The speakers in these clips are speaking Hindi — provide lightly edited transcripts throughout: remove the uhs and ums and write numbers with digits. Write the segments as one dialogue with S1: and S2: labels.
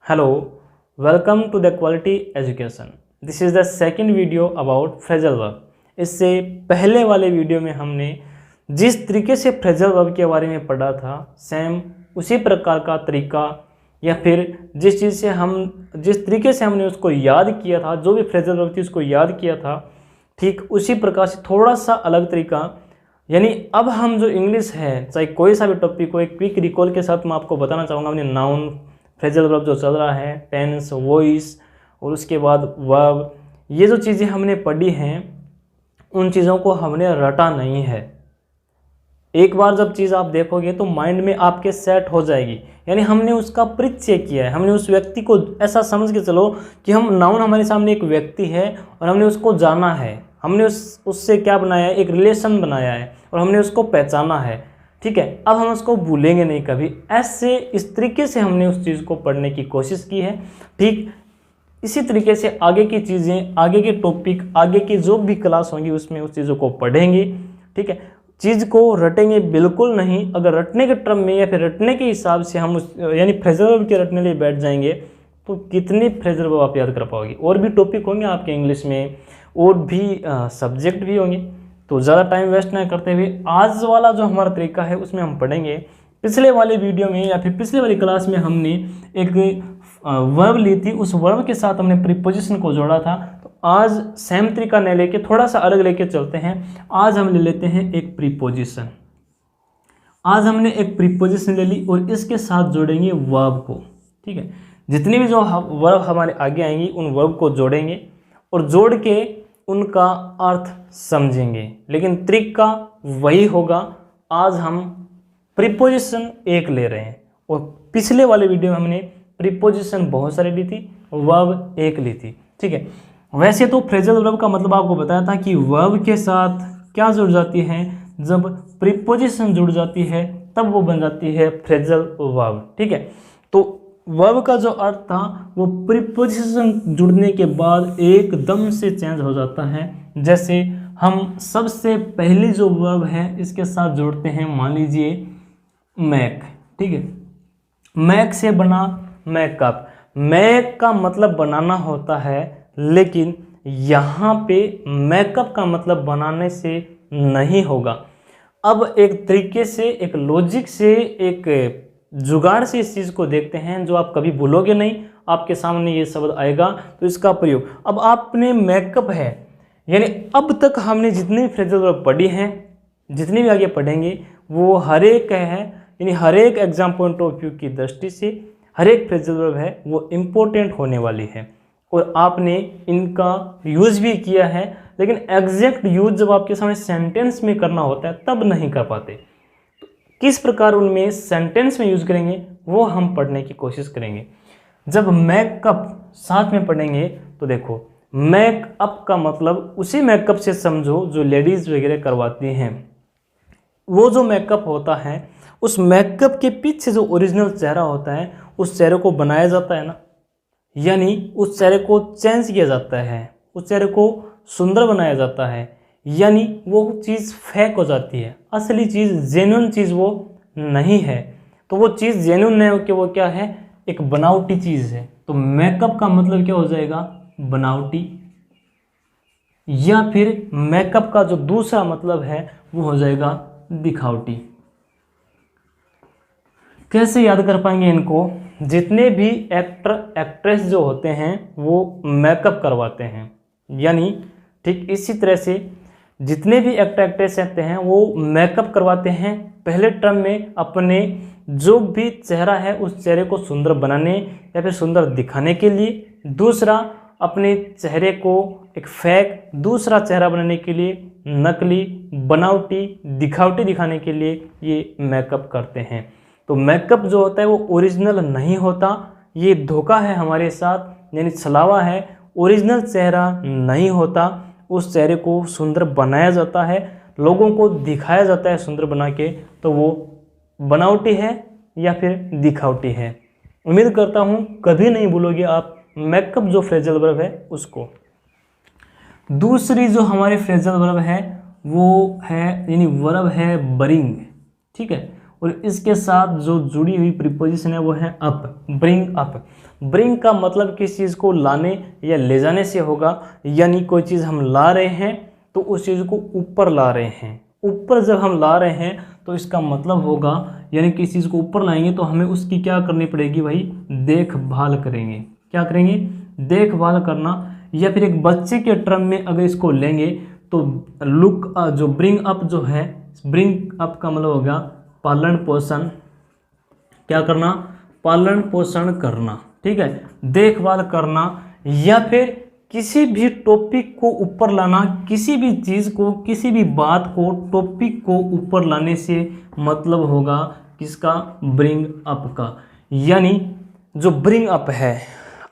S1: Hello, welcome to the Quality Education. This is the second video about phrasal verb. इससे पहले वाले वीडियो में हमने जिस तरीके से फ्रेजल वर्ब के बारे में पढ़ा था, सेम उसी प्रकार का तरीका या फिर जिस तरीके से हमने उसको याद किया था, जो भी फ्रेजल वर्ब थी उसको याद किया था, ठीक उसी प्रकार से थोड़ा सा अलग तरीका। यानी अब हम जो इंग्लिश है, चाहे कोई सा भी टॉपिक को, एक क्विक रिकॉल के साथ मैं आपको बताना चाहूँगा। हमने नाउन, फ्रेजल वर्ब जो चल रहा है, टेंस, वॉइस और उसके बाद वर्ब, ये जो चीज़ें हमने पढ़ी हैं उन चीज़ों को हमने रटा नहीं है। एक बार जब चीज़ आप देखोगे तो माइंड में आपके सेट हो जाएगी। यानी हमने उसका परिचय किया है, हमने उस व्यक्ति को ऐसा समझ के चलो कि हम नाउन हमारे सामने एक व्यक्ति है और हमने उसको जाना है, हमने उससे क्या बनाया है, एक रिलेशन बनाया है और हमने उसको पहचाना है। ठीक है, अब हम उसको भूलेंगे नहीं कभी। ऐसे इस तरीके से हमने उस चीज़ को पढ़ने की कोशिश की है। ठीक इसी तरीके से आगे की चीज़ें, आगे के टॉपिक, आगे की जो भी क्लास होंगी उसमें उस चीज़ों को पढ़ेंगे। ठीक है, चीज़ को रटेंगे बिल्कुल नहीं। अगर रटने के क्रम में या फिर रटने के हिसाब से हम यानी फ्रेजल वर्ब के रटने लिए बैठ जाएंगे तो कितने फ्रेजल वर्ब आप याद कर पाओगे। और भी टॉपिक होंगे आपके इंग्लिश में, और भी सब्जेक्ट भी होंगे। तो ज़्यादा टाइम वेस्ट ना करते हुए आज वाला जो हमारा तरीका है उसमें हम पढ़ेंगे। पिछले वाले वीडियो में या फिर पिछले वाली क्लास में हमने एक वर्ब ली थी, उस वर्ब के साथ हमने प्रीपोजिशन को जोड़ा था। तो आज सेम तरीका नहीं लेके थोड़ा सा अलग लेके चलते हैं। आज हम ले लेते हैं एक प्रीपोजिशन। आज हमने एक प्रीपोजिशन ले ली और इसके साथ जोड़ेंगे वर्ब को। ठीक है, जितनी भी जो वर्ब हमारे आगे आएंगी उन वर्ब को जोड़ेंगे और जोड़ के उनका अर्थ समझेंगे। लेकिन तरीका वही होगा। आज हम प्रीपोजिशन एक ले रहे हैं और पिछले वाले वीडियो में हमने प्रीपोजिशन बहुत सारी ली थी, वर्ब एक ली थी। ठीक है, वैसे तो फ्रेजल वर्ब का मतलब आपको बताया था कि वर्ब के साथ क्या जुड़ जाती है, जब प्रीपोजिशन जुड़ जाती है तब वो बन जाती है फ्रेजल वर्ब। ठीक है, तो वर्ब का जो अर्थ था वो प्रीपोजिशन जुड़ने के बाद एकदम से चेंज हो जाता है। जैसे हम सबसे पहली जो वर्ब है इसके साथ जोड़ते हैं, मान लीजिए मैक। ठीक है, मैक से बना मेकअप। मैक का मतलब बनाना होता है, लेकिन यहाँ पे मेकअप का मतलब बनाने से नहीं होगा। अब एक तरीके से, एक लॉजिक से, एक जुगाड़ से इस चीज़ को देखते हैं जो आप कभी भूलोगे नहीं। आपके सामने ये शब्द आएगा तो इसका प्रयोग। अब आपने मेकअप है, यानी अब तक हमने जितनी फ्रेजल वर्ब पढ़ी हैं, जितनी भी आगे पढ़ेंगे, वो हर एक है, यानी हर एक एग्जाम पॉइंट ऑफ व्यू की दृष्टि से हर एक फ्रेजल वर्ब है वो इम्पोर्टेंट होने वाली है और आपने इनका यूज़ भी किया है। लेकिन एग्जैक्ट यूज जब आपके सामने सेंटेंस में करना होता है तब नहीं कर पाते। किस प्रकार उनमें सेंटेंस में यूज करेंगे वो हम पढ़ने की कोशिश करेंगे। जब मेकअप साथ में पढ़ेंगे तो देखो, मेकअप का मतलब उसी मेकअप से समझो जो लेडीज वगैरह करवाती हैं। वो जो मेकअप होता है, उस मेकअप के पीछे जो ओरिजिनल चेहरा होता है उस चेहरे को बनाया जाता है ना, यानी उस चेहरे को चेंज किया जाता है, उस चेहरे को सुंदर बनाया जाता है, यानी वो चीज़ फेक हो जाती है। असली चीज़, जेन्युइन चीज़ वो नहीं है। तो वो चीज़ जेन्युइन नहीं हो कि वो क्या है, एक बनावटी चीज़ है। तो मेकअप का मतलब क्या हो जाएगा, बनावटी। या फिर मेकअप का जो दूसरा मतलब है वो हो जाएगा दिखावटी। कैसे याद कर पाएंगे इनको? जितने भी एक्टर एक्ट्रेस जो होते हैं वो मेकअप करवाते हैं, यानी ठीक इसी तरह से जितने भी एक्टर एक्ट्रेस रहते हैं वो मेकअप करवाते हैं। पहले टर्म में अपने जो भी चेहरा है उस चेहरे को सुंदर बनाने या फिर सुंदर दिखाने के लिए, दूसरा अपने चेहरे को एक फेक दूसरा चेहरा बनाने के लिए, नकली, बनावटी, दिखावटी दिखाने के लिए ये मेकअप करते हैं। तो मेकअप जो होता है वो ओरिजिनल नहीं होता, ये धोखा है हमारे साथ, यानी छलावा है। ओरिजिनल चेहरा नहीं होता, उस चेहरे को सुंदर बनाया जाता है, लोगों को दिखाया जाता है सुंदर बना के, तो वो बनावटी है या फिर दिखावटी है। उम्मीद करता हूँ कभी नहीं भूलोगे आप मेकअप जो फ्रेजल वर्ब है उसको। दूसरी जो हमारी फ्रेजल वर्ब है वो है, यानी वर्ब है बरिंग। ठीक है, और इसके साथ जो जुड़ी हुई प्रीपोजिशन है वो है अप, ब्रिंग अप। ब्रिंग का मतलब किसी चीज़ को लाने या ले जाने से होगा, यानी कोई चीज़ हम ला रहे हैं तो उस चीज़ को ऊपर ला रहे हैं। ऊपर जब हम ला रहे हैं तो इसका मतलब होगा, यानी किसी चीज़ को ऊपर लाएंगे तो हमें उसकी क्या करनी पड़ेगी भाई, देखभाल करेंगे। क्या करेंगे, देखभाल करना। या फिर एक बच्चे के टर्म में अगर इसको लेंगे तो लुक जो ब्रिंग अप जो है, ब्रिंग अप का मतलब होगा पालन पोषण, क्या करना, पालन पोषण करना, ठीक है, देखभाल करना। या फिर किसी भी टॉपिक को ऊपर लाना, किसी भी चीज़ को, किसी भी बात को, टॉपिक को ऊपर लाने से मतलब होगा किसका, ब्रिंग अप का। यानी जो ब्रिंग अप है,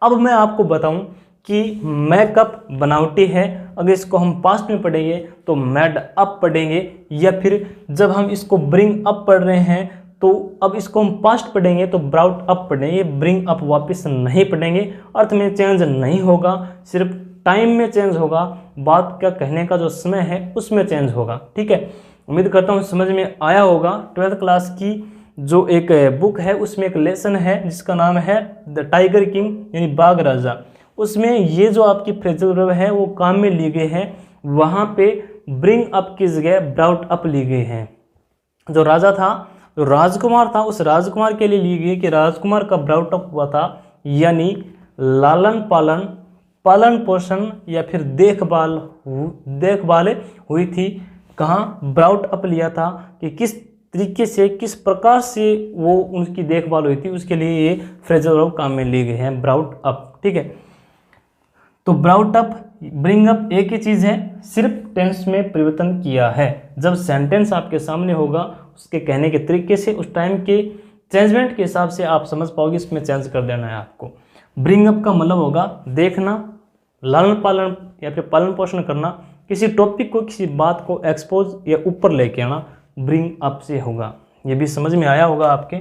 S1: अब मैं आपको बताऊं कि मेकअप बनावटी है, अगर इसको हम पास्ट में पढ़ेंगे तो मेड अप पढ़ेंगे, या फिर जब हम इसको ब्रिंग अप पढ़ रहे हैं तो अब इसको हम पास्ट पढ़ेंगे तो ब्राउट अप पढ़ेंगे, ब्रिंग अप वापस नहीं पढ़ेंगे। अर्थ में चेंज नहीं होगा, सिर्फ टाइम में चेंज होगा, बात का कहने का जो समय है उसमें चेंज होगा, ठीक है। उम्मीद करता हूँ समझ में आया होगा। 12th क्लास की जो एक बुक है उसमें एक लेसन है जिसका नाम है द टाइगर किंग, यानी बाघ राजा। उसमें ये जो आपकी फ्रेजल वर्ब है वो काम में लिए गए हैं, वहाँ पे ब्रिंग अप की जगह ब्राउट अप ली गई हैं। जो राजा था, जो राजकुमार था, उस राजकुमार के लिए ली गई कि राजकुमार का ब्राउट अप हुआ था, यानी लालन पालन, पालन पोषण या फिर देखभाल हुई थी। कहाँ, ब्राउट अप लिया था कि किस तरीके से, किस प्रकार से वो उनकी देखभाल हुई थी, उसके लिए ये फ्रेजल वर्ब काम में लिए गए हैं, ब्राउट अप, ठीक है। तो ब्राउट अप, ब्रिंग अप एक ही चीज़ है, सिर्फ टेंस में परिवर्तन किया है। जब सेंटेंस आपके सामने होगा उसके कहने के तरीके से, उस टाइम के चेंजमेंट के हिसाब से आप समझ पाओगे, इसमें चेंज कर देना है आपको। ब्रिंग अप का मतलब होगा देखना, लालन पालन या फिर पालन पोषण करना, किसी टॉपिक को, किसी बात को एक्सपोज या ऊपर लेके आना, ब्रिंग अप से होगा। ये भी समझ में आया होगा आपके।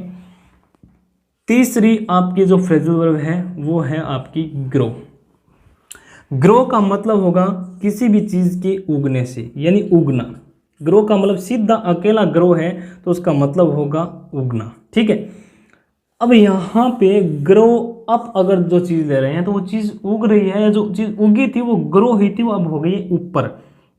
S1: तीसरी आपकी जो फ्रेजल वर्ब है वो है आपकी ग्रो। ग्रो का मतलब होगा किसी भी चीज़ के उगने से, यानी उगना। ग्रो का मतलब सीधा अकेला ग्रो है तो उसका मतलब होगा उगना, ठीक है। अब यहाँ पे ग्रो अप अगर जो चीज़ ले रहे हैं तो वो चीज़ उग रही है, जो चीज़ उगी थी वो ग्रो हुई थी, वो अब हो गई ऊपर,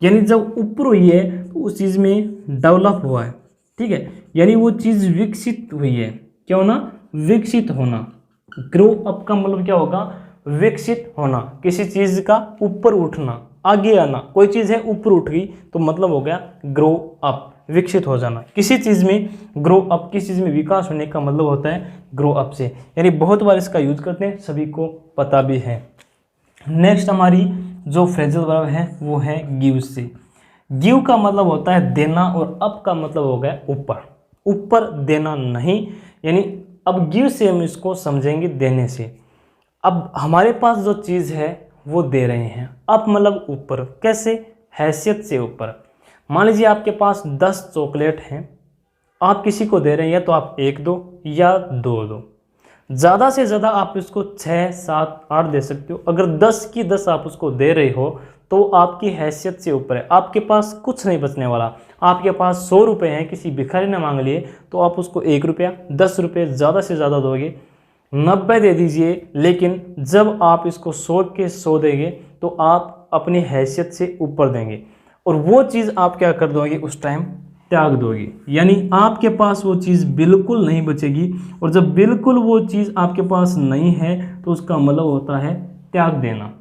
S1: यानी जब ऊपर हुई है तो उस चीज़ में डेवलप हुआ है, ठीक है, यानी वो चीज़ विकसित हुई है। क्या होना, विकसित होना। ग्रो अप का मतलब क्या होगा, विकसित होना, किसी चीज़ का ऊपर उठना, आगे आना। कोई चीज़ है ऊपर उठ गई तो मतलब हो गया ग्रो अप, विकसित हो जाना। किसी चीज़ में ग्रो अप, किसी चीज़ में विकास होने का मतलब होता है ग्रो अप से, यानी बहुत बार इसका यूज करते हैं, सभी को पता भी है। नेक्स्ट हमारी जो फ्रेजल वर्ब है वो है गिव से। गिव का मतलब होता है देना और अप का मतलब हो गया ऊपर, ऊपर देना नहीं, यानी अब गिव से हम इसको समझेंगे देने से। अब हमारे पास जो चीज़ है वो दे रहे हैं, अप मतलब ऊपर, कैसे, हैसियत से ऊपर। मान लीजिए आपके पास 10 चॉकलेट हैं, आप किसी को दे रहे हैं, या तो आप 1 दो या 2 दो, ज़्यादा से ज़्यादा आप इसको 6, 7, 8 दे सकते हो। अगर 10 की 10 आप उसको दे रहे हो तो आपकी हैसियत से ऊपर है, आपके पास कुछ नहीं बचने वाला। आपके पास 100 रुपये हैं, किसी भिखारी ने मांग लिए तो आप उसको 1 रुपया, 10 रुपये ज़्यादा से ज़्यादा दोगे, 90 दे दीजिए। लेकिन जब आप इसको 100 के 100 देंगे तो आप अपनी हैसियत से ऊपर देंगे, और वो चीज़ आप क्या कर दोगे, उस टाइम त्याग दोगे, यानी आपके पास वो चीज़ बिल्कुल नहीं बचेगी। और जब बिल्कुल वो चीज़ आपके पास नहीं है तो उसका मतलब होता है त्याग देना।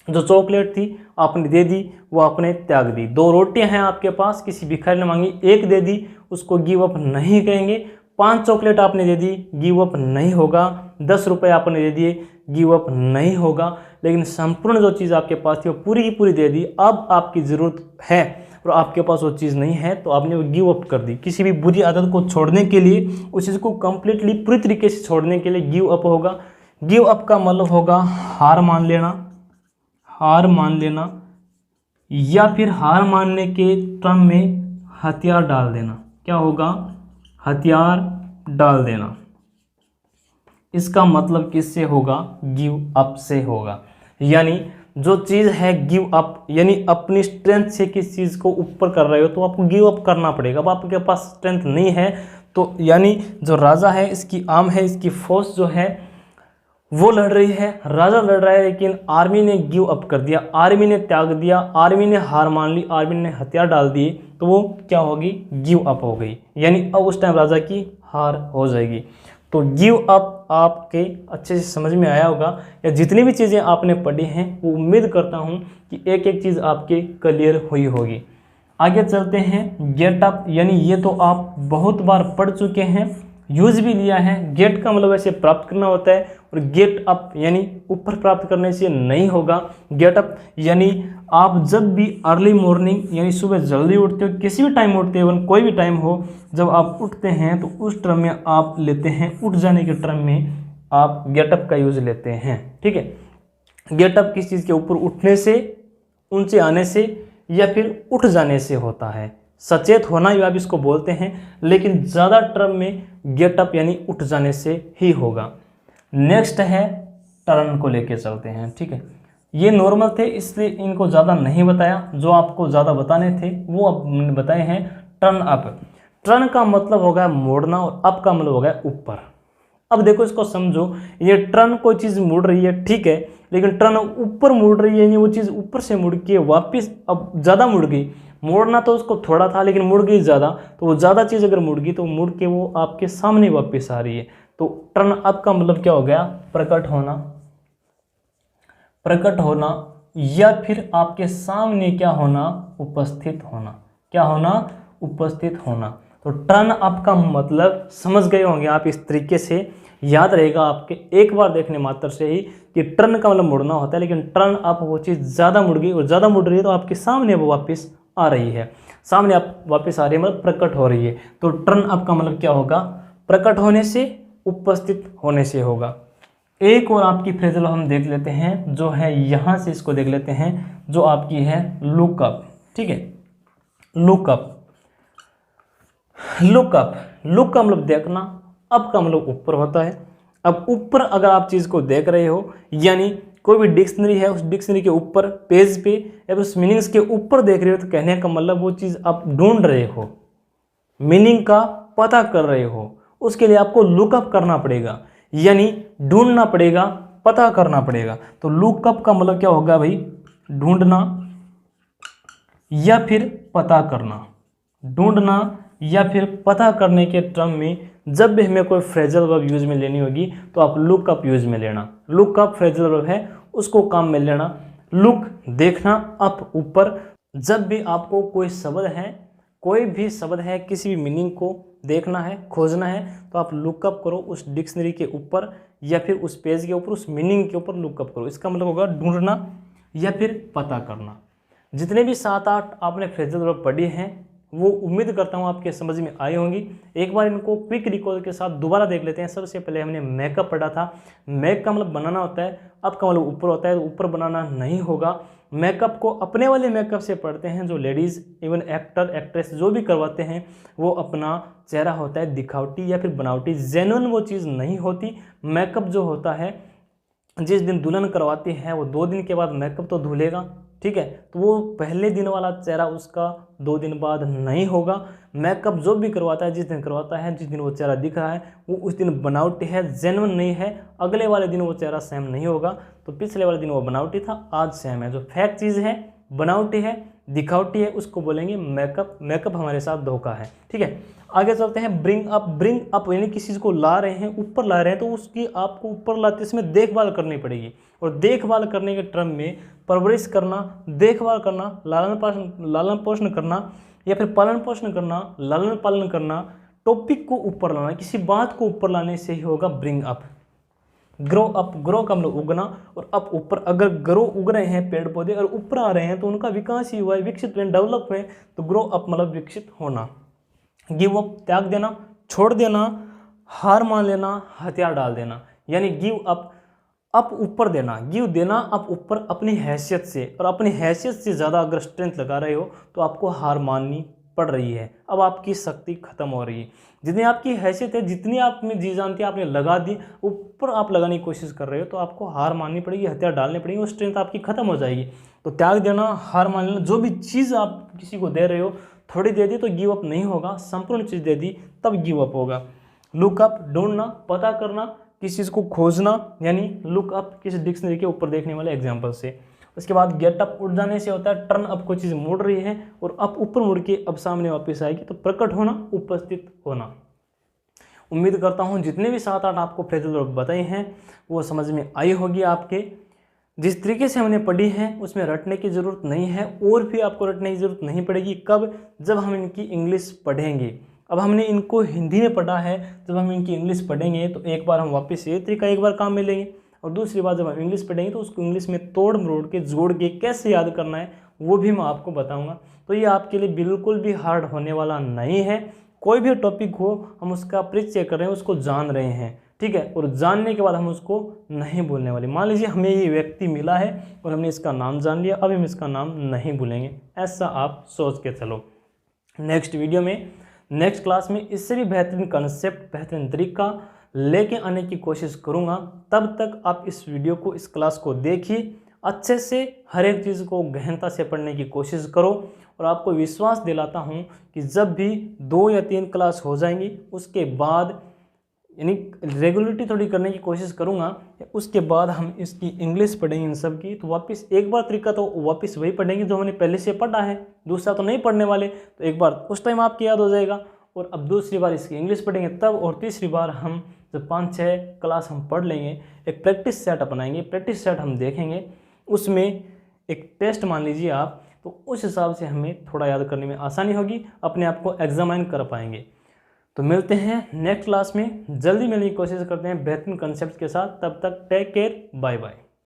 S1: जो चॉकलेट थी आपने दे दी, वो आपने त्याग दी। 2 रोटियां हैं आपके पास, किसी भिखारी ने मांगी, 1 दे दी, उसको गिव अप नहीं कहेंगे। 5 चॉकलेट आपने दे दी, गिव अप नहीं होगा। 10 रुपये आपने दे दिए, गिव अप नहीं होगा। लेकिन संपूर्ण जो चीज़ आपके पास थी वो पूरी की पूरी दे दी, अब आपकी ज़रूरत है और आपके पास वो चीज़ नहीं है तो आपने वो गिव अप कर दी। किसी भी बुरी आदत को छोड़ने के लिए, उस चीज़ को कंप्लीटली पूरी तरीके से छोड़ने के लिए गिव अप होगा। गिव अप का मतलब होगा हार मान लेना, हार मान लेना, या फिर हार मानने के टर्म में हथियार डाल देना। क्या होगा, हथियार डाल देना। इसका मतलब किससे होगा, गिव अप से होगा। यानी जो चीज़ है गिव अप, यानी अपनी स्ट्रेंथ से किस चीज़ को ऊपर कर रहे हो तो आपको गिव अप करना पड़ेगा। अब आपके पास स्ट्रेंथ नहीं है तो यानी जो राजा है, इसकी आर्म है, इसकी फोर्स जो है वो लड़ रही है, राजा लड़ रहा है, लेकिन आर्मी ने गिव अप कर दिया, आर्मी ने त्याग दिया, आर्मी ने हार मान ली, आर्मी ने हथियार डाल दिए, तो वो क्या होगी, गिव अप हो गई। यानी अब उस टाइम राजा की हार हो जाएगी। तो गिव अप आपके अच्छे से समझ में आया होगा, या जितनी भी चीज़ें आपने पढ़ी हैं वो उम्मीद करता हूँ कि एक एक चीज़ आपके क्लियर हुई होगी। आगे चलते हैं, गेट अप, यानी ये तो आप बहुत बार पढ़ चुके हैं, यूज भी लिया है। गेट का मतलब ऐसे प्राप्त करना होता है, और गेट अप यानी ऊपर प्राप्त करने से नहीं होगा। गेट अप यानी आप जब भी अर्ली मॉर्निंग यानी सुबह जल्दी उठते हो, किसी भी टाइम उठते हो, कोई भी टाइम हो, जब आप उठते हैं तो उस टर्म में आप लेते हैं, उठ जाने के टर्म में आप गेटअप का यूज लेते हैं। ठीक है, गेटअप किस चीज़ के ऊपर उठने से, ऊंचे आने से, या फिर उठ जाने से होता है। सचेत होना ही आप इसको बोलते हैं, लेकिन ज़्यादा टर्म में गेटअप यानी उठ जाने से ही होगा। नेक्स्ट है टर्न को लेके चलते हैं। ठीक है, ये नॉर्मल थे इसलिए इनको ज़्यादा नहीं बताया, जो आपको ज़्यादा बताने थे वो अब मैंने बताए हैं। टर्न अप, टर्न का मतलब होगा मोड़ना, और अप का मतलब होगा ऊपर। अब देखो इसको समझो, ये टर्न कोई चीज़ मुड़ रही है, ठीक है, लेकिन टर्न ऊपर मुड़ रही है, यानी वो चीज़ ऊपर से मुड़ के वापस अब ज़्यादा मुड़ गई। मोड़ना तो उसको थोड़ा था, लेकिन मुड़ गई ज़्यादा, तो वो ज़्यादा चीज़ अगर मुड़ गई तो मुड़ के वो आपके सामने वापस आ रही है। तो टर्न अप का मतलब क्या हो गया, प्रकट होना, प्रकट होना, या फिर आपके सामने क्या होना, उपस्थित होना। क्या होना, उपस्थित होना। तो टर्न अप का मतलब समझ गए होंगे आप, इस तरीके से याद रहेगा आपके, एक बार देखने मात्र से ही, कि टर्न का मतलब मुड़ना होता है, लेकिन टर्न अप वो चीज़ ज़्यादा मुड़ गई और ज़्यादा मुड़ रही है तो आपके सामने वो वापस आ रही है, सामने आप वापस आ रही है, मतलब प्रकट हो रही है। तो टर्न अप का मतलब क्या होगा, प्रकट होने से, उपस्थित होने से होगा। एक और आपकी फ्रेजल हम देख लेते हैं, जो है यहाँ से इसको देख लेते हैं, जो आपकी है लुकअप। ठीक है, लुकअप, लुकअप, लुक का मतलब देखना, अप का मतलब ऊपर होता है। अब ऊपर अगर आप चीज़ को देख रहे हो, यानी कोई भी डिक्शनरी है, उस डिक्शनरी के ऊपर पेज पे या फिर उस मीनिंग्स के ऊपर देख रहे हो, तो कहने का मतलब वो चीज़ आप ढूंढ रहे हो, मीनिंग का पता कर रहे हो, उसके लिए आपको लुकअप करना पड़ेगा, यानी ढूंढना पड़ेगा, पता करना पड़ेगा। तो लुकअप का मतलब क्या होगा भाई, ढूंढना या फिर पता करना। ढूंढना या फिर पता करने के टर्म में जब भी हमें कोई फ्रेजल वर्ब यूज में लेनी होगी तो आप लुकअप यूज में लेना। लुकअप फ्रेजल वर्ब है, उसको काम में लेना। लुक देखना, अप ऊपर। जब भी आपको कोई शब्द है, कोई भी शब्द है, किसी भी मीनिंग को देखना है, खोजना है, तो आप लुकअप करो उस डिक्शनरी के ऊपर या फिर उस पेज के ऊपर, उस मीनिंग के ऊपर लुकअप करो। इसका मतलब होगा ढूंढना या फिर पता करना। जितने भी 7-8 आपने फ्रेजल वर्ब पढ़ी हैं वो उम्मीद करता हूँ आपके समझ में आई होंगी। एक बार इनको क्विक रिकॉल के साथ दोबारा देख लेते हैं। सबसे पहले हमने मेकअप पढ़ा था। मेक का मतलब बनाना होता है, अप का मतलब ऊपर होता है, तो ऊपर बनाना नहीं होगा। मेकअप को अपने वाले मेकअप से पढ़ते हैं, जो लेडीज़ इवन एक्टर एक्ट्रेस जो भी करवाते हैं, वो अपना चेहरा होता है दिखावटी या फिर बनावटी, जेन्युइन वो चीज़ नहीं होती। मेकअप जो होता है, जिस दिन दुल्हन करवाती है वो 2 दिन के बाद मेकअप तो धुलेगा, ठीक है, तो वो पहले दिन वाला चेहरा उसका 2 दिन बाद नहीं होगा। मेकअप जो भी करवाता है, जिस दिन करवाता है, जिस दिन वो चेहरा दिख रहा है, वो उस दिन बनावटी है, जेन्युइन नहीं है। अगले वाले दिन वो चेहरा सेम नहीं होगा। तो पिछले वाले दिन वो बनावटी था, आज सेम है। जो फेक चीज़ है, बनावटी है, दिखावटी है, उसको बोलेंगे मेकअप। मेकअप हमारे साथ धोखा है, ठीक है। आगे चलते हैं, ब्रिंग अप। ब्रिंग अप यानी किसी चीज़ को ला रहे हैं, ऊपर ला रहे हैं, तो उसकी आपको ऊपर लाते इसमें देखभाल करनी पड़ेगी। और देखभाल करने के टर्म में परवरिश करना, देखभाल करना, लालन पोषण करना या फिर पालन पोषण करना, लालन पालन करना, टॉपिक को ऊपर लाना, किसी बात को ऊपर लाने से ही होगा bring up. Grow up, grow का मतलब उगना, और अप ऊपर। अगर ग्रो उग रहे हैं पेड़ पौधे और ऊपर आ रहे हैं तो उनका विकास ही हुआ है, विकसित हुए, डेवलप हुए, तो ग्रो अप मतलब विकसित होना। गिव अप, त्याग देना, छोड़ देना, हार मान लेना, हथियार डाल देना, यानी गिव अप, अप ऊपर देना, गिव देना अप ऊपर अपनी हैसियत से, और अपनी हैसियत से ज़्यादा अगर स्ट्रेंथ लगा रहे हो तो आपको हार माननी पड़ रही है। अब आपकी शक्ति खत्म हो रही है। जितनी आपकी हैसियत है, जितनी आप में जी जानती है, आपने लगा दी, ऊपर आप लगाने की कोशिश कर रहे हो, तो आपको हार माननी पड़ेगी, हथियार डालने पड़ेगी, वो स्ट्रेंथ आपकी खत्म हो जाएगी। तो त्याग देना, हार मान लेना, जो भी चीज़ आप किसी को दे रहे हो थोड़ी दे दी तो गिव अप नहीं होगा, संपूर्ण चीज़ दे दी तब गिव अप होगा। लुकअप ढूंढना, पता करना, किसी चीज़ को खोजना, यानी लुकअप किसी डिक्शनरी के ऊपर देखने वाले एग्जाम्पल से। उसके बाद गेट अप, उठ जाने से होता है टर्न अप, कोई चीज़ मुड़ रही है और अप ऊपर मुड़ के अब सामने वापस आएगी, तो प्रकट होना, उपस्थित होना। उम्मीद करता हूँ जितने भी 7-8 आपको फ्रेजल वर्ब बताए हैं वो समझ में आई होगी आपके। जिस तरीके से हमने पढ़ी है उसमें रटने की ज़रूरत नहीं है, और भी आपको रटने की ज़रूरत नहीं पड़ेगी। कब? जब हम इनकी इंग्लिश पढ़ेंगे। अब हमने इनको हिंदी में पढ़ा है, जब हम इनकी इंग्लिश पढ़ेंगे तो एक बार हम वापस ये तरीका एक बार काम में लेंगे, और दूसरी बार जब हम इंग्लिश पढ़ेंगे तो उसको इंग्लिश में तोड़ मरोड़ के जोड़ के कैसे याद करना है वो भी मैं आपको बताऊंगा। तो ये आपके लिए बिल्कुल भी हार्ड होने वाला नहीं है। कोई भी टॉपिक हो हम उसका परिचय कर रहे हैं, उसको जान रहे हैं, ठीक है, और जानने के बाद हम उसको नहीं भूलने वाले। मान लीजिए हमें ये व्यक्ति मिला है और हमने इसका नाम जान लिया, अब हम इसका नाम नहीं भूलेंगे, ऐसा आप सोच के चलो। नेक्स्ट वीडियो में, नेक्स्ट क्लास में इससे भी बेहतरीन कंसेप्ट, बेहतरीन तरीका लेके आने की कोशिश करूँगा। तब तक आप इस वीडियो को, इस क्लास को देखिए, अच्छे से हर एक चीज़ को गहनता से पढ़ने की कोशिश करो, और आपको विश्वास दिलाता हूँ कि जब भी 2 या 3 क्लास हो जाएंगी उसके बाद, यानी रेगुलरिटी थोड़ी करने की कोशिश करूँगा, उसके बाद हम इसकी इंग्लिश पढ़ेंगे इन सब की। तो वापस एक बार तरीका तो वापस वही पढ़ेंगे जो हमने पहले से पढ़ा है, दूसरा तो नहीं पढ़ने वाले। तो एक बार उस टाइम आपको याद हो जाएगा, और अब दूसरी बार इसकी इंग्लिश पढ़ेंगे तब, और तीसरी बार हम जब 5-6 क्लास हम पढ़ लेंगे, एक प्रैक्टिस सेट अपनाएंगे, प्रैक्टिस सेट हम देखेंगे, उसमें एक टेस्ट मान लीजिए आप, तो उस हिसाब से हमें थोड़ा याद करने में आसानी होगी, अपने आप को एग्जामाइन कर पाएंगे। तो मिलते हैं नेक्स्ट क्लास में, जल्दी मिलने की कोशिश करते हैं बेहतरीन कंसेप्ट के साथ। तब तक टेक केयर, बाय बाय।